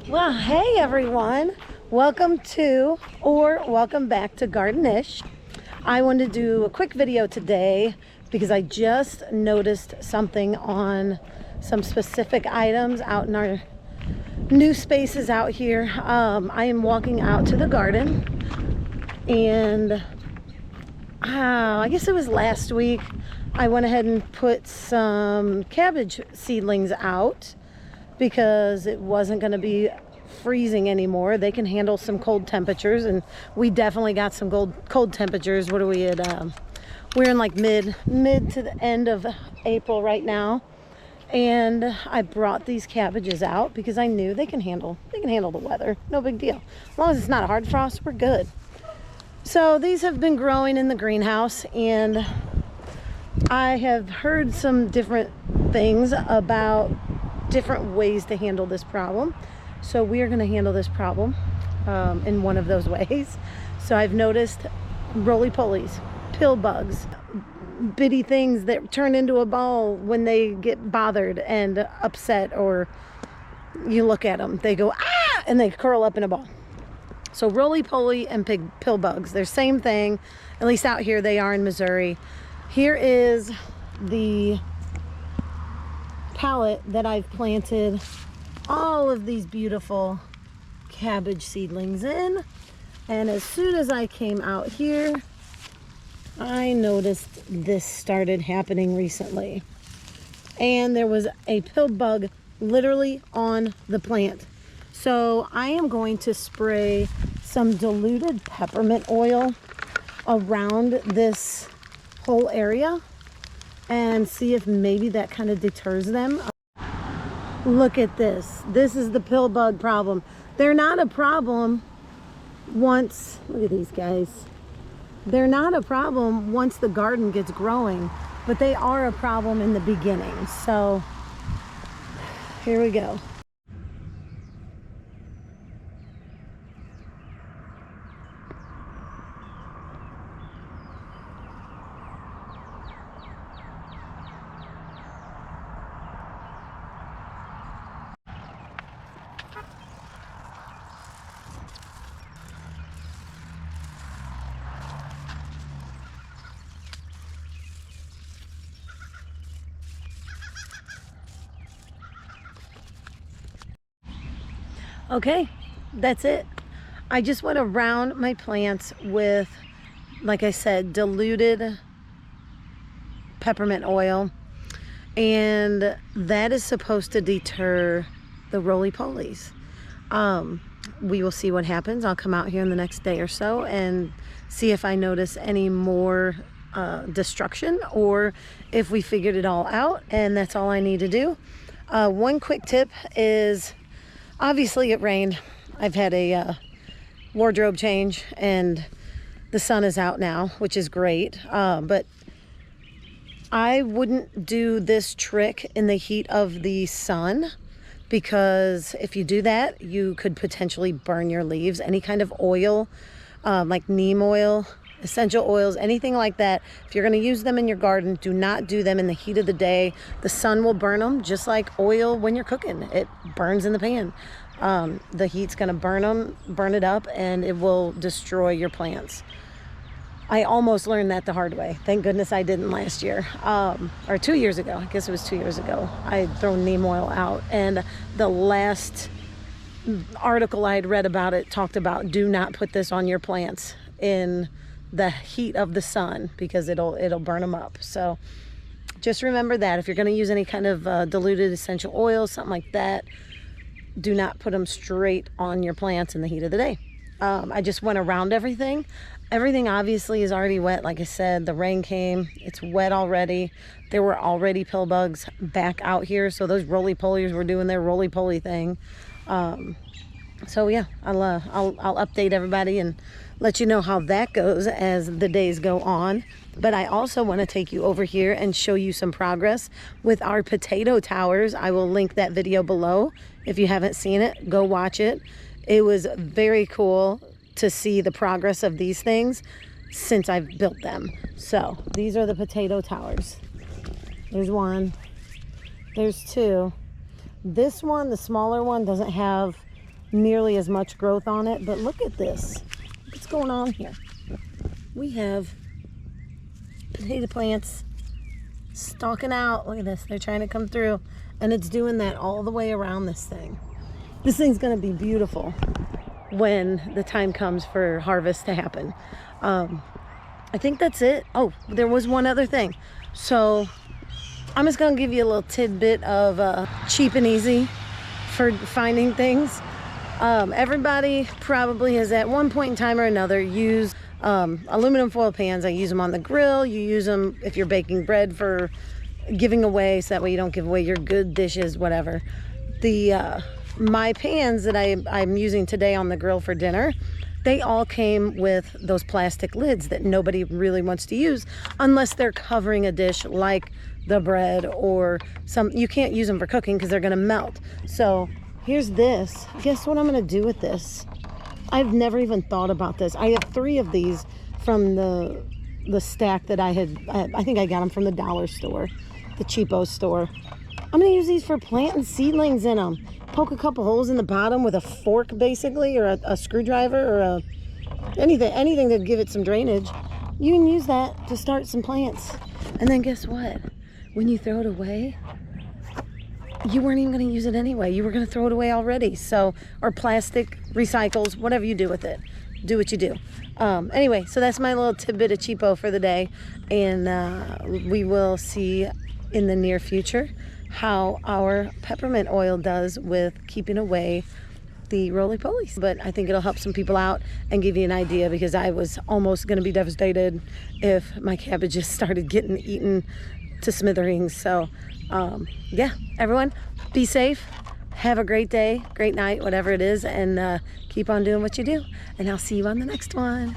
Well, hey everyone. Welcome to or welcome back to Gardenish. I wanted to do a quick video today because I just noticed something on some specific items out in our new spaces out here. I am walking out to the garden and I guess it was last week I went ahead and put some cabbage seedlings out because it wasn't going to be freezing anymore. They can handle some cold temperatures, and we definitely got some cold temperatures. What are we at? We're in like mid to the end of April right now, and I brought these cabbages out because I knew they can handle the weather. No big deal. As long as it's not a hard frost, we're good. So these have been growing in the greenhouse, and I have heard some different things about different ways to handle this problem. So we are going to handle this problem in one of those ways. So I've noticed Roly Polys, pill bugs, bitty things that turn into a ball when they get bothered and upset, or you look at them, they go ah, and they curl up in a ball. So Roly Poly and pill bugs, they're same thing, at least out here they are in Missouri. Here is the pallet that I've planted all of these beautiful cabbage seedlings in, and as soon as I came out here I noticed this started happening recently, and there was a pill bug literally on the plant. So I am going to spray some diluted peppermint oil around this whole area and see if maybe that kind of deters them. Look at this. This is the pill bug problem. They're not a problem once, look at these guys. They're not a problem once the garden gets growing, but they are a problem in the beginning. So here we go. Okay, that's it. I just went around my plants with, like I said, diluted peppermint oil, and that is supposed to deter the roly polies. We will see what happens. I'll come out here in the next day or so and see if I notice any more destruction, or if we figured it all out and that's all I need to do. One quick tip is, obviously it rained. I've had a wardrobe change and the sun is out now, which is great. But I wouldn't do this trick in the heat of the sun, because if you do that, you could potentially burn your leaves. Any kind of oil, like neem oil, essential oils, anything like that, if you're going to use them in your garden, do not do them in the heat of the day. The sun will burn them, just like oil when you're cooking. It burns in the pan. The heat's going to burn it up, and it will destroy your plants. I almost learned that the hard way. Thank goodness I didn't last year, or 2 years ago. I guess it was 2 years ago. I had thrown neem oil out, and the last article I had read about it talked about, do not put this on your plants in the heat of the sun, because it'll burn them up. So just remember that if you're going to use any kind of diluted essential oil, something like that, do not put them straight on your plants in the heat of the day. I just went around everything. Everything obviously is already wet. Like I said, the rain came, it's wet already. There were already pill bugs back out here, so those roly polies were doing their roly poly thing. So yeah, I'll update everybody and let you know how that goes as the days go on. But I also want to take you over here and show you some progress with our potato towers. I will link that video below. If you haven't seen it, go watch it. It was very cool to see the progress of these things since I've built them. So these are the potato towers. There's one, there's two. This one, the smaller one, doesn't have nearly as much growth on it. But look at this. What's going on here? We have potato plants stalking out. Look at this. They're trying to come through, and it's doing that all the way around this thing. This thing's going to be beautiful when the time comes for harvest to happen. I think that's it. Oh, there was one other thing. So I'm just going to give you a little tidbit of cheap and easy for finding things. Everybody probably has at one point in time or another used aluminum foil pans. I use them on the grill. You use them if you're baking bread for giving away, so that way you don't give away your good dishes, whatever. My pans that I'm using today on the grill for dinner, they all came with those plastic lids that nobody really wants to use unless they're covering a dish like the bread or some. You can't use them for cooking because they're going to melt. So here's this. Guess what I'm going to do with this? I've never even thought about this. I have 3 of these from the stack that I think I got them from the dollar store, the cheapo store. I'm going to use these for planting seedlings in them. Poke a couple holes in the bottom with a fork, basically, or a screwdriver, or anything to give it some drainage. You can use that to start some plants. And then guess what? When you throw it away, you weren't even going to use it anyway. You were going to throw it away already. So, or plastic, recycles, whatever you do with it. Do what you do. Anyway, so that's my little tidbit of cheapo for the day. And we will see in the near future how our peppermint oil does with keeping away the roly polies. But I think it'll help some people out and give you an idea, because I was almost going to be devastated if my cabbages started getting eaten to smithereens. So yeah, everyone be safe, have a great day, great night, whatever it is, and keep on doing what you do, and I'll see you on the next one.